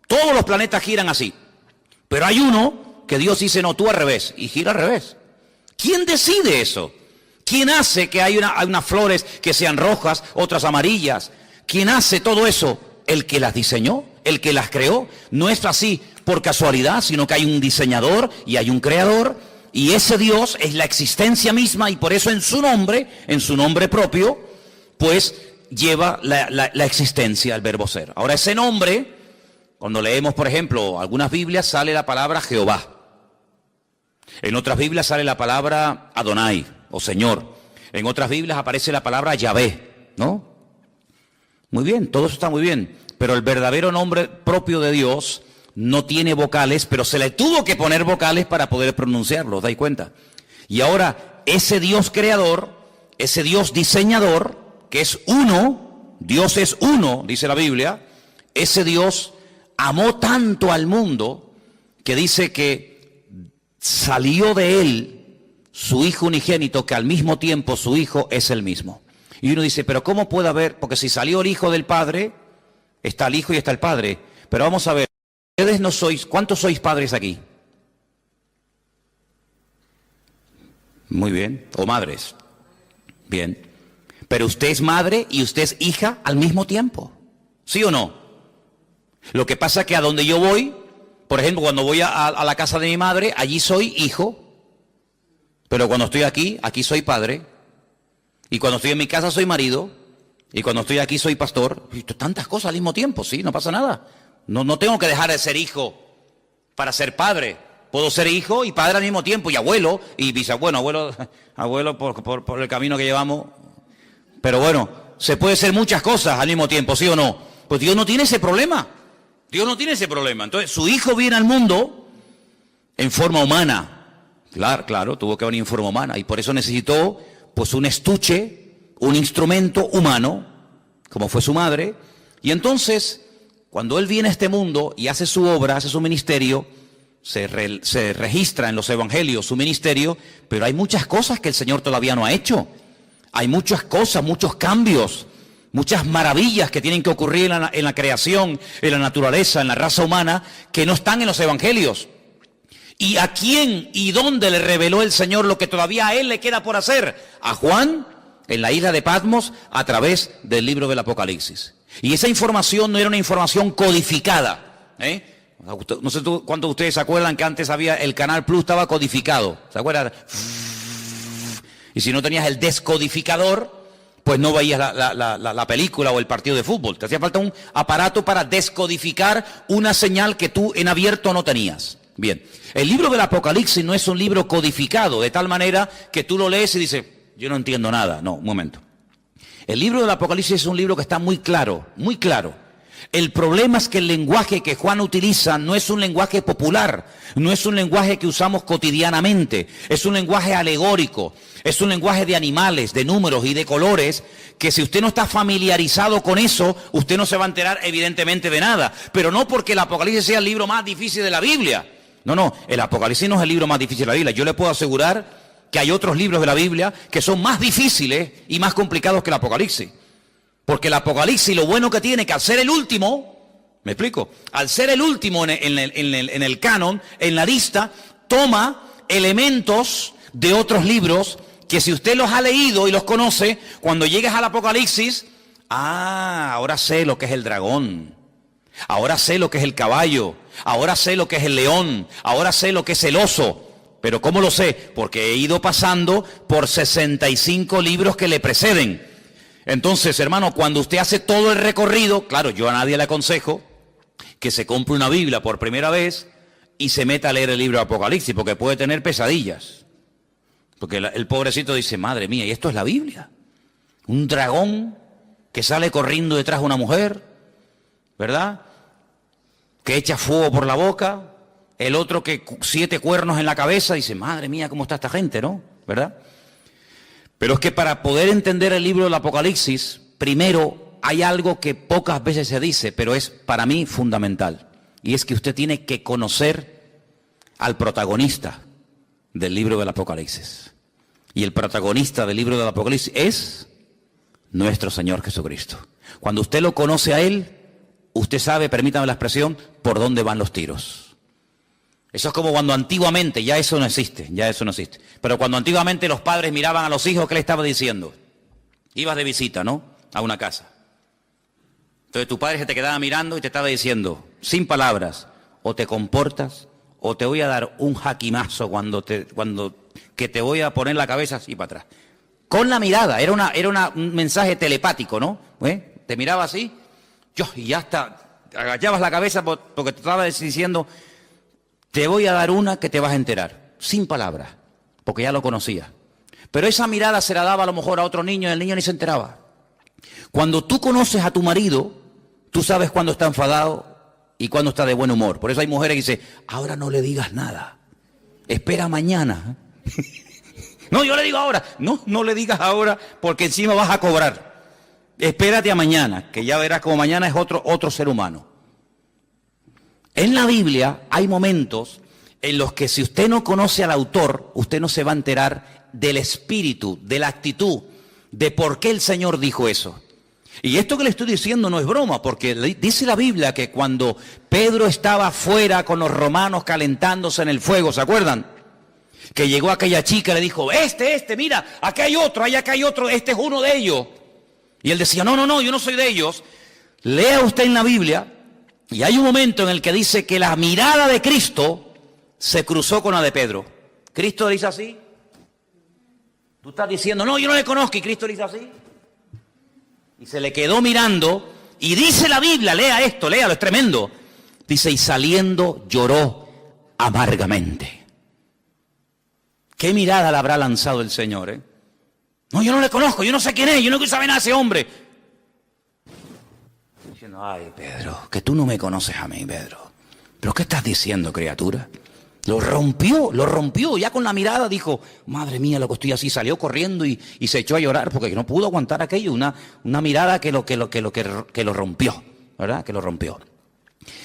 Todos los planetas giran así. Pero hay uno que Dios dice, no, tú al revés, y gira al revés. ¿Quién decide eso? ¿Quién hace que hay unas flores que sean rojas, otras amarillas? ¿Quién hace todo eso? El que las diseñó, el que las creó. No es así por casualidad, sino que hay un diseñador y hay un creador. Y ese Dios es la existencia misma y por eso en su nombre propio, pues lleva la existencia, el verbo ser. Ahora ese nombre, cuando leemos, por ejemplo, algunas Biblias sale la palabra Jehová. En otras Biblias sale la palabra Adonai, o Señor. En otras Biblias aparece la palabra Yahvé, ¿no? Muy bien, todo eso está muy bien. Pero el verdadero nombre propio de Dios no tiene vocales, pero se le tuvo que poner vocales para poder pronunciarlo, ¿os dais cuenta? Y ahora, ese Dios creador, ese Dios diseñador, que es uno, Dios es uno, dice la Biblia, ese Dios amó tanto al mundo que dice que salió de él su Hijo unigénito, que al mismo tiempo su Hijo es el mismo. Y uno dice, pero ¿cómo puede haber? Porque si salió el Hijo del Padre, está el Hijo y está el Padre. Pero vamos a ver, ustedes no sois, ¿cuántos sois padres aquí? Muy bien, o madres. Bien. Pero usted es madre y usted es hija al mismo tiempo. ¿Sí o no? Lo que pasa es que a donde yo voy, por ejemplo, cuando voy a la casa de mi madre, allí soy hijo. Pero cuando estoy aquí, aquí soy padre. Y cuando estoy en mi casa soy marido. Y cuando estoy aquí soy pastor. Y tantas cosas al mismo tiempo, sí, no pasa nada. No tengo que dejar de ser hijo para ser padre. Puedo ser hijo y padre al mismo tiempo. Y abuelo y bisabuelo. Abuelo por el camino que llevamos. Pero bueno, se puede ser muchas cosas al mismo tiempo, ¿sí o no? Pues Dios no tiene ese problema. Dios no tiene ese problema. Entonces, su hijo viene al mundo en forma humana. Claro, tuvo que venir en forma humana. Y por eso necesitó, pues, un estuche, un instrumento humano, como fue su madre. Y entonces, cuando él viene a este mundo y hace su obra, hace su ministerio, se registra en los evangelios su ministerio, pero hay muchas cosas que el Señor todavía no ha hecho. Hay muchas cosas, muchos cambios, muchas maravillas que tienen que ocurrir en la creación, en la naturaleza, en la raza humana, que no están en los evangelios. ¿Y a quién y dónde le reveló el Señor lo que todavía a él le queda por hacer? A Juan, en la isla de Patmos, a través del libro del Apocalipsis. Y esa información no era una información codificada, No sé cuántos de ustedes se acuerdan que antes había, el Canal Plus estaba codificado, ¿se acuerdan? Y si no tenías el descodificador, pues no veías la película o el partido de fútbol. Te hacía falta un aparato para descodificar una señal que tú en abierto no tenías. Bien, el libro del Apocalipsis no es un libro codificado, de tal manera que tú lo lees y dices, yo no entiendo nada. No, un momento. El libro del Apocalipsis es un libro que está muy claro, muy claro. El problema es que el lenguaje que Juan utiliza no es un lenguaje popular, no es un lenguaje que usamos cotidianamente, es un lenguaje alegórico, es un lenguaje de animales, de números y de colores, que si usted no está familiarizado con eso, usted no se va a enterar evidentemente de nada. Pero no porque el Apocalipsis sea el libro más difícil de la Biblia. No, el Apocalipsis no es el libro más difícil de la Biblia. Yo le puedo asegurar que hay otros libros de la Biblia que son más difíciles y más complicados que el Apocalipsis. Porque el Apocalipsis lo bueno que tiene que al ser el último, ¿me explico? Al ser el último en el canon, en la lista, toma elementos de otros libros que si usted los ha leído y los conoce, cuando llegues al Apocalipsis, ahora sé lo que es el dragón, ahora sé lo que es el caballo, ahora sé lo que es el león, ahora sé lo que es el oso. ¿Pero cómo lo sé? Porque he ido pasando por 65 libros que le preceden. Entonces, hermano, cuando usted hace todo el recorrido, claro, yo a nadie le aconsejo que se compre una Biblia por primera vez y se meta a leer el libro de Apocalipsis, porque puede tener pesadillas. Porque el pobrecito dice, madre mía, ¿y esto es la Biblia? Un dragón que sale corriendo detrás de una mujer, ¿verdad? Que echa fuego por la boca, el otro que 7 cuernos en la cabeza, dice, madre mía, ¿cómo está esta gente, no? ¿Verdad? Pero es que para poder entender el libro del Apocalipsis, primero hay algo que pocas veces se dice, pero es para mí fundamental. Y es que usted tiene que conocer al protagonista del libro del Apocalipsis. Y el protagonista del libro del Apocalipsis es nuestro Señor Jesucristo. Cuando usted lo conoce a Él, usted sabe, permítame la expresión, por dónde van los tiros. Eso es como cuando antiguamente, ya eso no existe, pero cuando antiguamente los padres miraban a los hijos, ¿qué le estaba diciendo? Ibas de visita, ¿no? A una casa. Entonces tu padre se te quedaba mirando y te estaba diciendo, sin palabras, o te comportas, o te voy a dar un jaquimazo que te voy a poner la cabeza así para atrás. Con la mirada, era un mensaje telepático, ¿no? Te miraba así, y ya hasta agachabas la cabeza porque te estaba diciendo, te voy a dar una que te vas a enterar, sin palabras, porque ya lo conocía. Pero esa mirada se la daba a lo mejor a otro niño y el niño ni se enteraba. Cuando tú conoces a tu marido, tú sabes cuándo está enfadado y cuándo está de buen humor. Por eso hay mujeres que dicen, ahora no le digas nada, espera mañana. No, yo le digo ahora. No le digas ahora porque encima vas a cobrar. Espérate a mañana, que ya verás como mañana es otro ser humano. En la Biblia hay momentos en los que si usted no conoce al autor, usted no se va a enterar del espíritu, de la actitud, de por qué el Señor dijo eso. Y esto que le estoy diciendo no es broma, porque dice la Biblia que cuando Pedro estaba afuera con los romanos calentándose en el fuego, ¿se acuerdan? Que llegó aquella chica y le dijo, mira, acá hay otro, este es uno de ellos. Y él decía, no, yo no soy de ellos. Lea usted en la Biblia, y hay un momento en el que dice que la mirada de Cristo se cruzó con la de Pedro. Cristo dice así. Tú estás diciendo, no, yo no le conozco, y Cristo dice así. Y se le quedó mirando, y dice la Biblia, lea esto, léalo, es tremendo. Dice, y saliendo lloró amargamente. ¿Qué mirada le habrá lanzado el Señor, No, yo no le conozco, yo no sé quién es, yo no quiero saber nada de ese hombre. Diciendo, ay, Pedro, que tú no me conoces a mí, Pedro. ¿Pero qué estás diciendo, criatura? Lo rompió, ya con la mirada dijo, madre mía, lo que estoy así, salió corriendo y se echó a llorar porque no pudo aguantar aquello, una mirada que lo rompió, ¿verdad? Que lo rompió.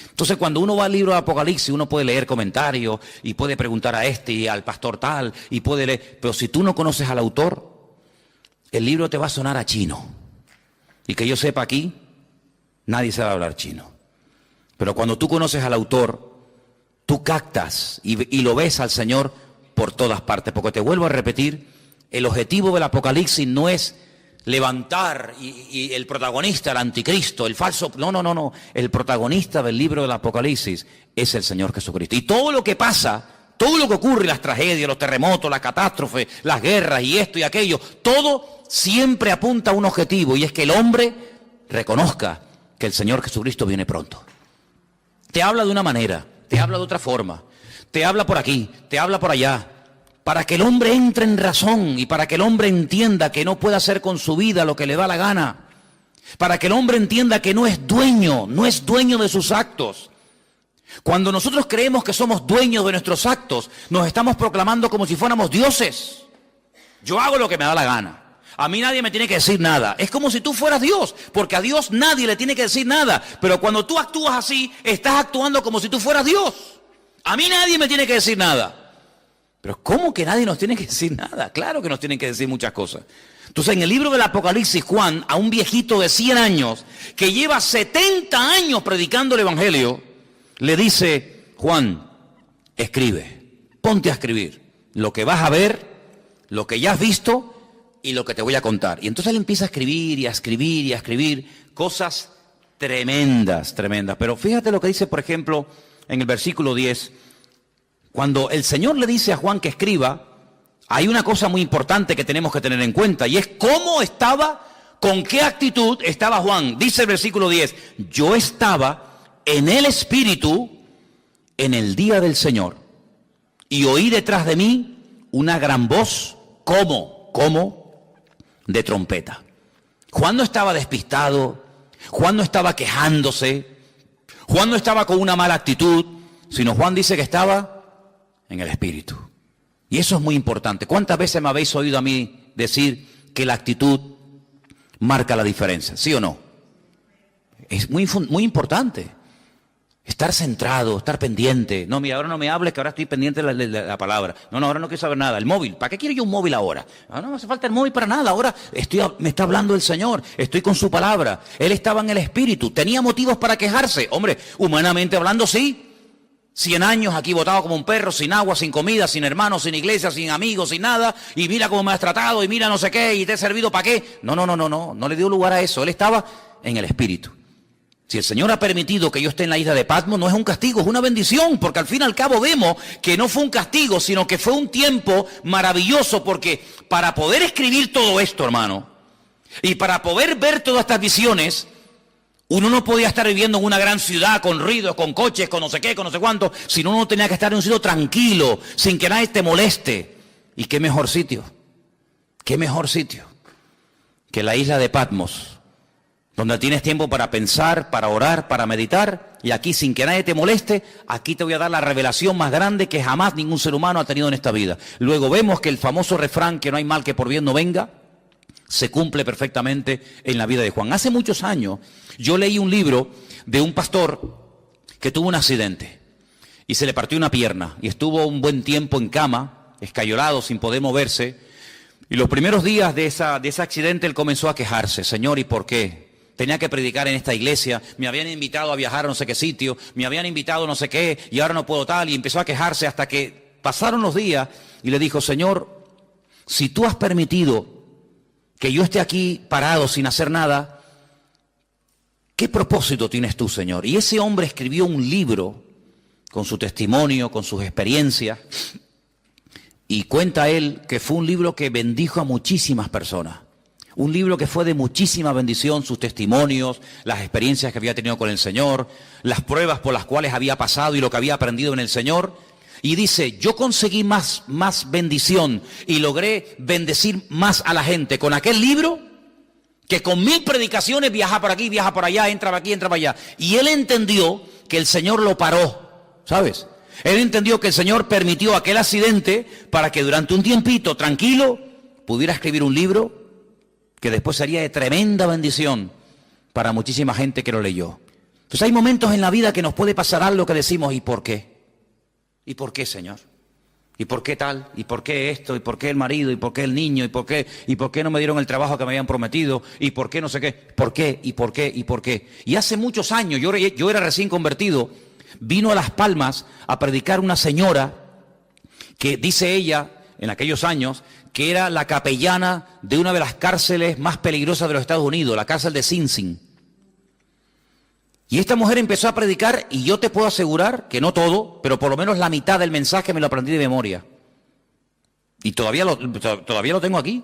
Entonces, cuando uno va al libro de Apocalipsis, uno puede leer comentarios y puede preguntar a este y al pastor tal, y puede leer, pero si tú no conoces al autor, el libro te va a sonar a chino. Y que yo sepa aquí, nadie sabe hablar chino. Pero cuando tú conoces al autor, tú captas y lo ves al Señor por todas partes. Porque te vuelvo a repetir, el objetivo del Apocalipsis no es levantar y el protagonista, el anticristo, el falso. No. El protagonista del libro del Apocalipsis es el Señor Jesucristo. Y todo lo que pasa, todo lo que ocurre, las tragedias, los terremotos, las catástrofes, las guerras y esto y aquello, todo siempre apunta a un objetivo, y es que el hombre reconozca que el Señor Jesucristo viene pronto. Te habla de una manera, te habla de otra forma, te habla por aquí, te habla por allá, para que el hombre entre en razón y para que el hombre entienda que no puede hacer con su vida lo que le da la gana, para que el hombre entienda que no es dueño de sus actos. Cuando nosotros creemos que somos dueños de nuestros actos, nos estamos proclamando como si fuéramos dioses. Yo hago lo que me da la gana. A mí nadie me tiene que decir nada. Es como si tú fueras Dios, porque a Dios nadie le tiene que decir nada. Pero cuando tú actúas así, estás actuando como si tú fueras Dios. A mí nadie me tiene que decir nada. Pero ¿cómo que nadie nos tiene que decir nada? Claro que nos tienen que decir muchas cosas. Entonces, en el libro del Apocalipsis, Juan, a un viejito de 100 años, que lleva 70 años predicando el Evangelio, le dice, Juan, escribe, ponte a escribir lo que vas a ver, lo que ya has visto y lo que te voy a contar. Y entonces él empieza a escribir y a escribir y a escribir cosas tremendas. Pero fíjate lo que dice, por ejemplo, en el versículo 10, cuando el Señor le dice a Juan que escriba, hay una cosa muy importante que tenemos que tener en cuenta, y es cómo estaba, con qué actitud estaba Juan. Dice el versículo 10, yo estaba en el Espíritu en el día del Señor, y oí detrás de mí una gran voz, como de trompeta. Juan no estaba despistado, Juan no estaba quejándose, Juan no estaba con una mala actitud, sino Juan dice que estaba en el Espíritu. Y eso es muy importante. ¿Cuántas veces me habéis oído a mí decir que la actitud marca la diferencia? ¿Sí o no? Es muy importante. Estar centrado, estar pendiente. No, mira, ahora no me hables que ahora estoy pendiente de la palabra. No, ahora no quiero saber nada. El móvil, ¿para qué quiero yo un móvil ahora? No me hace falta el móvil para nada. Ahora me está hablando el Señor, estoy con su palabra. Él estaba en el Espíritu. ¿Tenía motivos para quejarse? Hombre, humanamente hablando, sí. 100 años aquí botado como un perro, sin agua, sin comida, sin hermanos, sin iglesia, sin amigos, sin nada. Y mira cómo me has tratado, y mira no sé qué, y te he servido para qué. No le dio lugar a eso. Él estaba en el Espíritu. Si el Señor ha permitido que yo esté en la isla de Patmos, no es un castigo, es una bendición, porque al fin y al cabo vemos que no fue un castigo, sino que fue un tiempo maravilloso, porque para poder escribir todo esto, hermano, y para poder ver todas estas visiones, uno no podía estar viviendo en una gran ciudad con ruidos, con coches, con no sé qué, con no sé cuánto, sino uno tenía que estar en un sitio tranquilo, sin que nadie te moleste. ¿Y qué mejor sitio? ¿Qué mejor sitio que la isla de Patmos? Donde tienes tiempo para pensar, para orar, para meditar, y aquí sin que nadie te moleste, aquí te voy a dar la revelación más grande que jamás ningún ser humano ha tenido en esta vida. Luego vemos que el famoso refrán, que no hay mal que por bien no venga, se cumple perfectamente en la vida de Juan. Hace muchos años yo leí un libro de un pastor que tuvo un accidente y se le partió una pierna y estuvo un buen tiempo en cama, escayolado, sin poder moverse, y los primeros días de ese accidente él comenzó a quejarse. Señor, ¿y por qué? Tenía que predicar en esta iglesia, me habían invitado a viajar a no sé qué sitio, me habían invitado a no sé qué, y ahora no puedo tal, y empezó a quejarse hasta que pasaron los días, y le dijo, Señor, si tú has permitido que yo esté aquí parado sin hacer nada, ¿qué propósito tienes tú, Señor? Y ese hombre escribió un libro con su testimonio, con sus experiencias, y cuenta él que fue un libro que bendijo a muchísimas personas. Un libro que fue de muchísima bendición, sus testimonios, las experiencias que había tenido con el Señor, las pruebas por las cuales había pasado y lo que había aprendido en el Señor. Y dice, yo conseguí más bendición y logré bendecir más a la gente con aquel libro que con 1000 predicaciones, viaja por aquí, viaja por allá, entra por aquí, entra por allá. Y él entendió que el Señor lo paró, ¿sabes? Él entendió que el Señor permitió aquel accidente para que durante un tiempito tranquilo pudiera escribir un libro que después sería de tremenda bendición para muchísima gente que lo leyó. Entonces hay momentos en la vida que nos puede pasar algo que decimos, ¿y por qué? ¿Y por qué, Señor? ¿Y por qué tal? ¿Y por qué esto? ¿Y por qué el marido? ¿Y por qué el niño? ¿Y por qué no me dieron el trabajo que me habían prometido? ¿Y por qué no sé qué? ¿Por qué? ¿Y por qué? ¿Y por qué? Y hace muchos años, yo era recién convertido, vino a Las Palmas a predicar una señora que dice ella, en aquellos años, que era la capellana de una de las cárceles más peligrosas de los Estados Unidos, la cárcel de Sing Sing. Y esta mujer empezó a predicar y yo te puedo asegurar que no todo, pero por lo menos la mitad del mensaje me lo aprendí de memoria. Y todavía lo tengo aquí.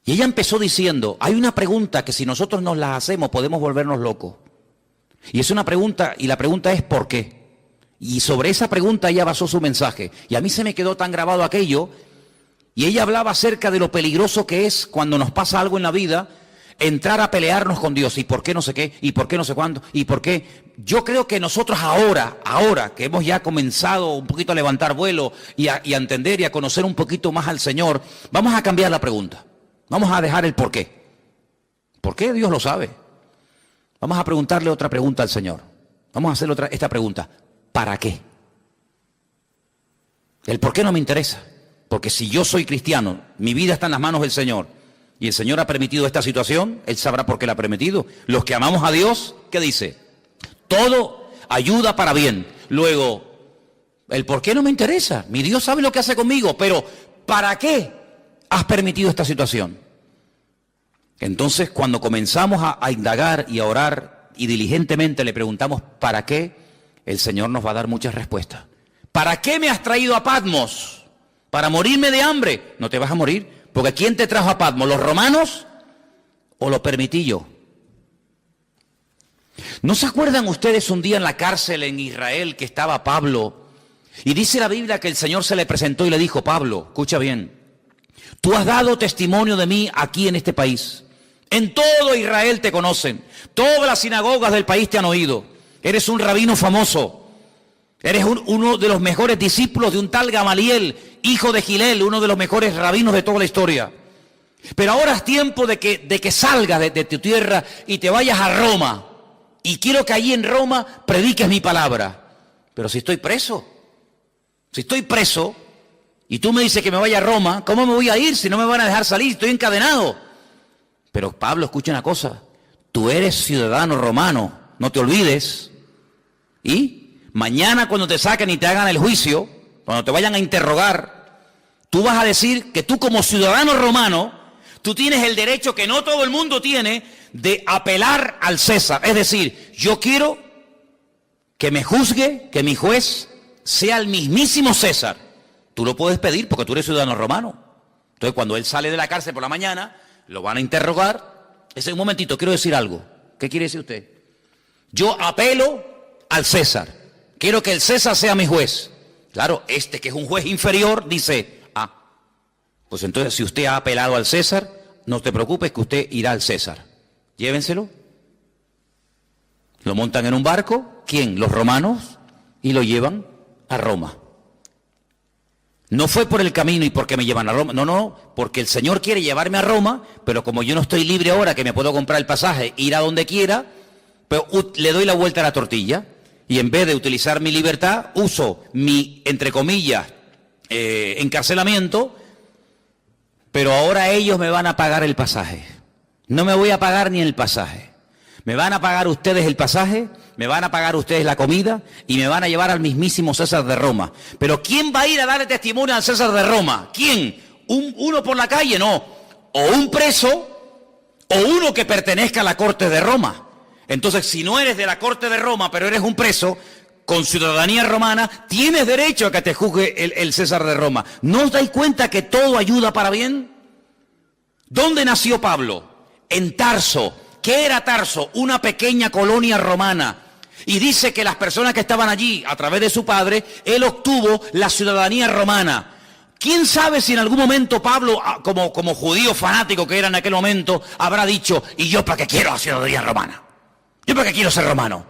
Y ella empezó diciendo, hay una pregunta que si nosotros nos la hacemos podemos volvernos locos. Y es una pregunta, y la pregunta es ¿por qué? Y sobre esa pregunta ella basó su mensaje. Y a mí se me quedó tan grabado aquello. Y ella hablaba acerca de lo peligroso que es cuando nos pasa algo en la vida, entrar a pelearnos con Dios. ¿Y por qué no sé qué? ¿Y por qué no sé cuándo? ¿Y por qué? Yo creo que nosotros ahora que hemos ya comenzado un poquito a levantar vuelo y a entender y a conocer un poquito más al Señor, vamos a cambiar la pregunta. Vamos a dejar el por qué. ¿Por qué? Dios lo sabe. Vamos a preguntarle otra pregunta al Señor. Vamos a hacerle esta pregunta. ¿Para qué? El por qué no me interesa. Porque si yo soy cristiano, mi vida está en las manos del Señor, y el Señor ha permitido esta situación, Él sabrá por qué la ha permitido. Los que amamos a Dios, ¿qué dice? Todo ayuda para bien. Luego, el por qué no me interesa. Mi Dios sabe lo que hace conmigo, pero ¿para qué has permitido esta situación? Entonces, cuando comenzamos a indagar y a orar y diligentemente le preguntamos ¿para qué? El Señor nos va a dar muchas respuestas. ¿Para qué me has traído a Patmos? ¿Para morirme de hambre? No te vas a morir, porque ¿quién te trajo a Patmos? ¿Los romanos o lo permití yo? ¿No se acuerdan ustedes un día en la cárcel en Israel que estaba Pablo? Y dice la Biblia que el Señor se le presentó y le dijo, Pablo, escucha bien, tú has dado testimonio de mí aquí en este país. En todo Israel te conocen, todas las sinagogas del país te han oído. Eres un rabino famoso. Eres uno de los mejores discípulos de un tal Gamaliel, hijo de Gilel, uno de los mejores rabinos de toda la historia. Pero ahora es tiempo de que salgas de tu tierra y te vayas a Roma. Y quiero que allí en Roma prediques mi palabra. Pero si estoy preso y tú me dices que me vaya a Roma, ¿cómo me voy a ir si no me van a dejar salir? Estoy encadenado. Pero Pablo, escucha una cosa, tú eres ciudadano romano, no te olvides. Y mañana cuando te saquen y te hagan el juicio, cuando te vayan a interrogar, tú vas a decir que tú como ciudadano romano, tú tienes el derecho que no todo el mundo tiene de apelar al César. Es decir, yo quiero que me juzgue, que mi juez sea el mismísimo César. Tú lo puedes pedir porque tú eres ciudadano romano. Entonces cuando él sale de la cárcel por la mañana, lo van a interrogar. Ese un momentito, quiero decir algo. ¿Qué quiere decir usted? Yo apelo al César. Quiero que el César sea mi juez. Claro, este que es un juez inferior dice, pues entonces si usted ha apelado al César, no te preocupes que usted irá al César. Llévenselo. Lo montan en un barco. ¿Quién? Los romanos. Y lo llevan a Roma. No fue por el camino y porque me llevan a Roma. No, porque el Señor quiere llevarme a Roma, pero como yo no estoy libre ahora, que me puedo comprar el pasaje, ir a donde quiera, pero le doy la vuelta a la tortilla. Y en vez de utilizar mi libertad, uso mi, entre comillas, encarcelamiento, pero ahora ellos me van a pagar el pasaje. No me voy a pagar ni el pasaje. Me van a pagar ustedes el pasaje, me van a pagar ustedes la comida y me van a llevar al mismísimo César de Roma. Pero ¿quién va a ir a darle testimonio al César de Roma? ¿Quién? ¿Uno por la calle? No. O un preso o uno que pertenezca a la corte de Roma. Entonces, si no eres de la corte de Roma, pero eres un preso con ciudadanía romana, tienes derecho a que te juzgue el César de Roma. ¿No os dais cuenta que todo ayuda para bien? ¿Dónde nació Pablo? En Tarso. ¿Qué era Tarso? Una pequeña colonia romana. Y dice que las personas que estaban allí, a través de su padre, él obtuvo la ciudadanía romana. ¿Quién sabe si en algún momento Pablo, como judío fanático que era en aquel momento, habrá dicho, ¿y yo para qué quiero la ciudadanía romana? ¿Yo para qué quiero ser romano?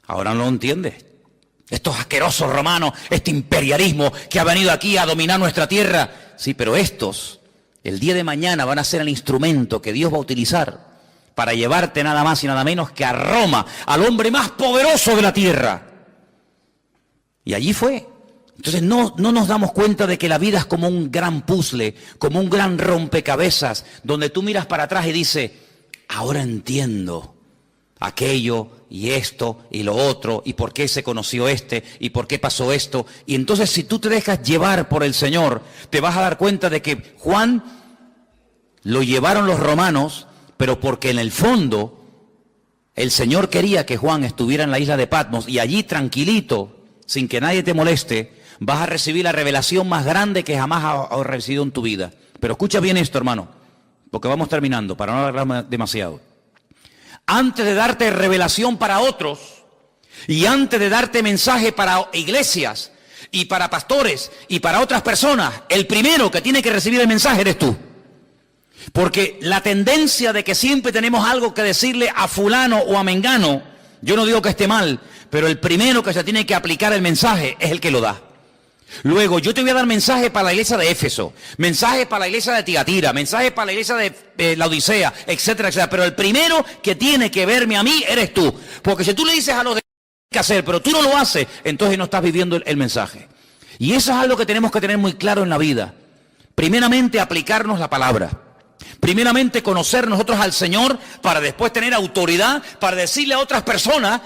Ahora no lo entiende. Estos asquerosos romanos, este imperialismo que ha venido aquí a dominar nuestra tierra. Sí, pero estos, el día de mañana van a ser el instrumento que Dios va a utilizar para llevarte nada más y nada menos que a Roma, al hombre más poderoso de la tierra. Y allí fue. Entonces no nos damos cuenta de que la vida es como un gran puzzle, como un gran rompecabezas, donde tú miras para atrás y dices, ahora entiendo aquello y esto y lo otro, y por qué se conoció este, y por qué pasó esto. Y entonces si tú te dejas llevar por el Señor, te vas a dar cuenta de que Juan lo llevaron los romanos, pero porque en el fondo el Señor quería que Juan estuviera en la isla de Patmos, y allí tranquilito, sin que nadie te moleste, vas a recibir la revelación más grande que jamás has recibido en tu vida. Pero escucha bien esto, hermano, porque vamos terminando, para no alargar demasiado. Antes de darte revelación para otros, y antes de darte mensaje para iglesias, y para pastores, y para otras personas, el primero que tiene que recibir el mensaje eres tú. Porque la tendencia de que siempre tenemos algo que decirle a fulano o a mengano, yo no digo que esté mal, pero el primero que se tiene que aplicar el mensaje es el que lo da. Luego, yo te voy a dar mensaje para la iglesia de Éfeso, mensaje para la iglesia de Tiatira, mensaje para la iglesia de la Odisea, etcétera, etcétera. Pero el primero que tiene que verme a mí eres tú. Porque si tú le dices a los demás qué hacer, pero tú no lo haces, entonces no estás viviendo el mensaje. Y eso es algo que tenemos que tener muy claro en la vida. Primeramente, aplicarnos la palabra. Primeramente, conocer nosotros al Señor para después tener autoridad para decirle a otras personas